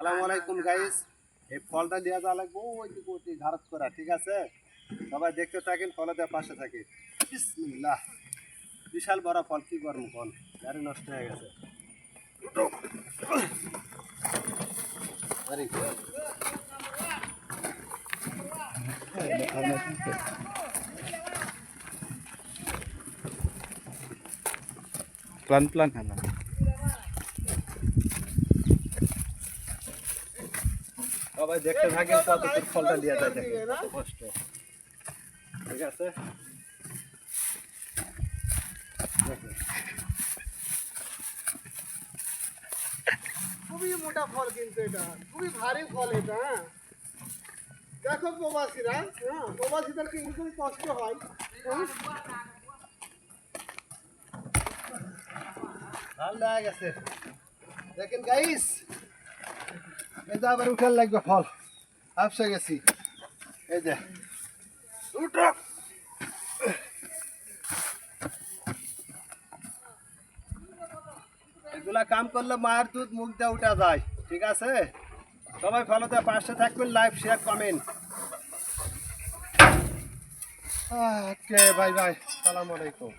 আসসালামু আলাইকুম গাইস। এই ফলটা নিয়ে যাওয়া লাগবে ওই দিকে ওই ঘাড়ত করা, ঠিক আছে? সবাই দেখতে থাকেন, ফলদের পাশে থাকে। বিসমিল্লাহ। বিশাল বড় ফল, কি করবো ফল, গাড়ি নষ্ট হয়ে গেছে। আরে pelan-pelan anak. সবাই দেখতে থাকেন কত ফলটা নিয়ে যায়, দেখেন কত কষ্ট, ঠিক আছে? দেখেন খুবই মোটা ফল, কিন্তু এটা খুবই ভারী ফল। এটা দেখো প্রবাসীরা, প্রবাসীদের কিন্তু কষ্ট হয়। ভাল লেগে গেছে, দেখেন গাইস। এই যে আবার উঠার লাগবে ফল, আপসে গেছি। এই যে উঠো, এগুলা কাম করলে মায়ের দুধ মুখ দিয়ে উঠা যায়, ঠিক আছে? সবাই ফলোতে পাশে থাকবেন, লাইভ শেয়ার কমেন্ট। ওকে, বাই বাই, সালাম আলাইকুম।